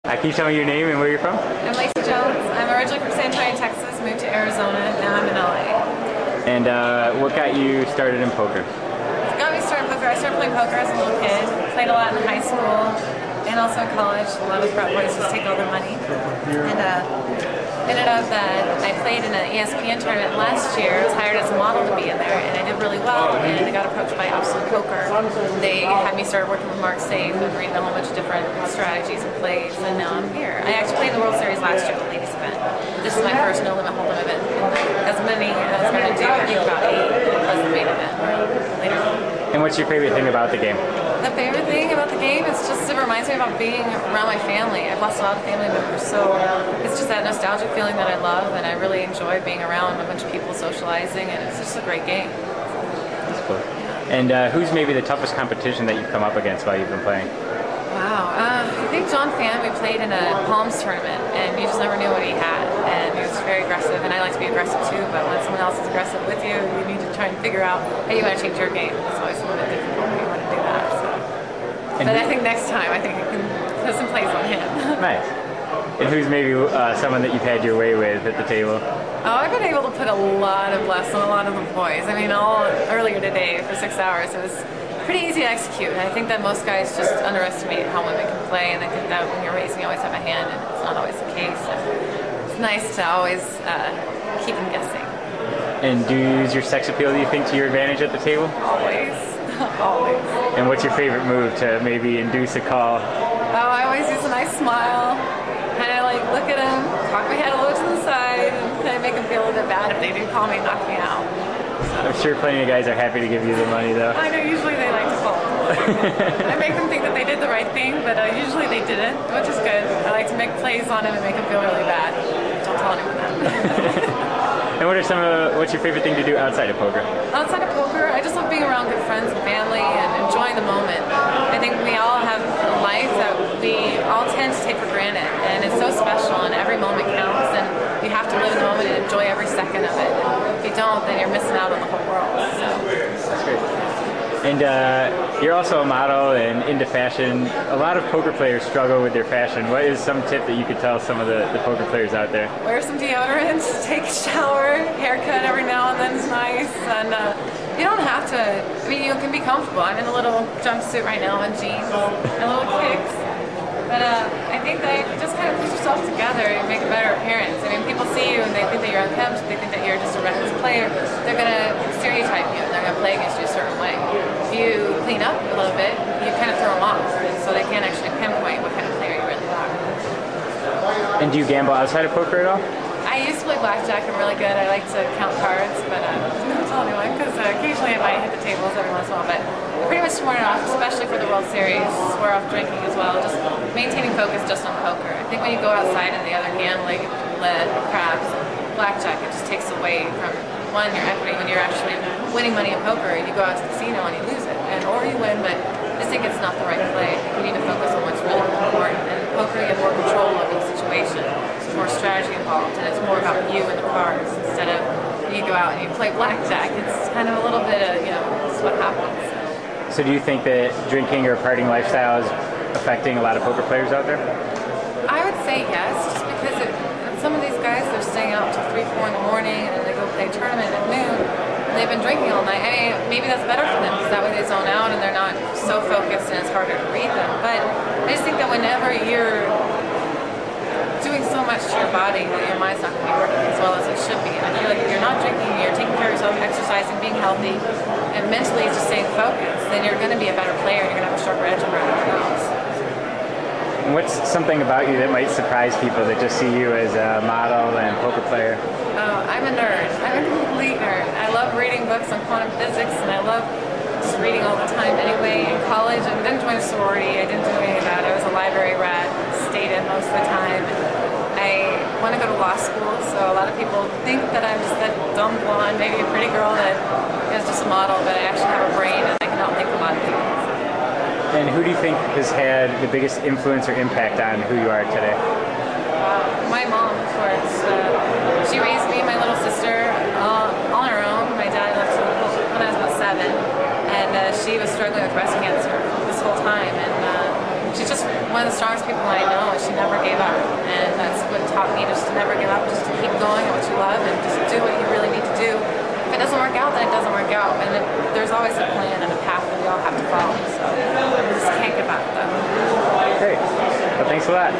Can you tell me your name and where you're from? I'm Lacey Jones. I'm originally from San Antonio, Texas, moved to Arizona, now I'm in LA. And what got you started in poker? Got me started in poker. I started playing poker as a little kid. Played a lot in high school and also in college. A lot of frat boys just take all their money. And ended up that I played in an ESPN tournament last year. I was hired as a model to be in there, and I did really well. And I got approached by Absolute Poker. They had me start working with Mark Safe and reading a whole bunch of different strategies and plays, and now I'm here. I actually played in the World Series last year, the ladies event. This is my first no limit hold'em event. As many as I'm going to do, I think about 8 plus the main event later. And what's your favorite thing about the game? The favorite thing about the game is just it reminds me about being around my family. I've lost a lot of family members, so it's just that nostalgic feeling that I love, and I really enjoy being around a bunch of people socializing, and it's just a great game. That's cool. And who's maybe the toughest competition that you've come up against while you've been playing? Wow, I think John Fan, we played in a Palms tournament, and you just never knew what he had, and he was very aggressive, and I like to be aggressive too, but when someone else is aggressive with you, you need to try and figure out how you want to change your game. It's always a little bit difficult when you want to do that. So. But I think next time, I think I can put some plays on him. Nice. And who's maybe someone that you've had your way with at the table? Oh, I've been able to put a lot of bluffs on a lot of the boys. I mean, all earlier today for 6 hours, it was pretty easy to execute. And I think that most guys just underestimate how women can play, and they think that when you're racing, you always have a hand, and it's not always the case. And it's nice to always keep them guessing. And do you use your sex appeal, do you think, to your advantage at the table? Always. Always. And what's your favorite move to maybe induce a call? Oh, I always use a nice smile. Kind of like look at them, cock my head a little to the side, and kind of make them feel a little bit bad if they do call me and knock me out. So. I'm sure plenty of guys are happy to give you the money, though. I know, usually they like to fold. I make them think that they did the right thing, but usually they didn't, which is good. I like to make plays on them and make them feel really bad. Don't tell anyone that. And what's your favorite thing to do outside of poker? Outside of poker, I just love being around good friends and family and enjoying the moment. I think we all have a life that we all tend to take for granted, and it's so special, and every moment counts, and you have to live in the moment and enjoy every second of it. And if you don't, then you're missing out on the whole world. So. That's great. And you're also a model and into fashion. A lot of poker players struggle with their fashion. What is some tip that you could tell some of the poker players out there? Wear some deodorant, take a shower, haircut every now and then is nice, and you don't have to, I mean, you can be comfortable. I'm in a little jumpsuit right now and jeans and little kicks. But I think that you just kind of put yourself together and make a better appearance. I mean, people see you and they think that you're unkempt, they think that you're just a reckless player. They're going to stereotype you and they're going to play against you a certain way. If you clean up a little bit, you kind of throw them off, and so they can't actually pinpoint what kind of player you really are. And do you gamble outside of poker at all? I used to play blackjack. I'm really good. I like to count cards, but don't tell anyone because occasionally I might hit the tables every once in a while. But I pretty much sworn it off, especially for the World Series. Swear off drinking as well. Just maintaining focus just on poker. I think when you go outside in the other gambling, lead, craps, blackjack, it just takes away from one your equity. When you're actually winning money in poker, you go out to the casino and you lose it, or you win, but I just think it's not the right play. I think you need to focus on what's really important. And poker, you have more control over the situation. There's more strategy involved, and it's more about you and the cards instead of you go out and you play blackjack. It's kind of a little bit of, this is what happens. So do you think that drinking or partying lifestyle is affecting a lot of poker players out there? I would say yes, just because some of these guys, they're staying out till 3, 4 in the morning, and then they go play a tournament at noon, and they've been drinking all night. I mean, maybe that's better for them, because that way they zone out and they're not so focused and it's harder to read them. But I just think that whenever you're doing so much to your body that your mind's not going to be working as well as it should be. And I feel like if you're not drinking, you're taking care of yourself, exercising, being healthy, and mentally just staying focused, then you're going to be a better player and you're going to have a sharper edge over everyone else. And what's something about you that might surprise people that just see you as a model and poker player? Oh, I'm a nerd. I'm a complete nerd. I love reading books on quantum physics, and I love just reading all the time anyway. In college, I didn't join a sorority. I didn't do any of that. I was a library rat, stayed in most of the time. I want to go to law school, so a lot of people think that I'm just that dumb blonde, maybe a pretty girl that is just a model, but I actually have a brain and I can outthink a lot of things. And who do you think has had the biggest influence or impact on who you are today? My mom, of course. She raised me and my little sister on her own. My dad left when I was about 7, and she was struggling with breast cancer this whole time. And she's just one of the strongest people I know. She never to never give up, just to keep going at what you love and just do what you really need to do. If it doesn't work out, then it doesn't work out. And there's always a plan and a path that we all have to follow. So we just can't give up, though. Great. Well, thanks a lot.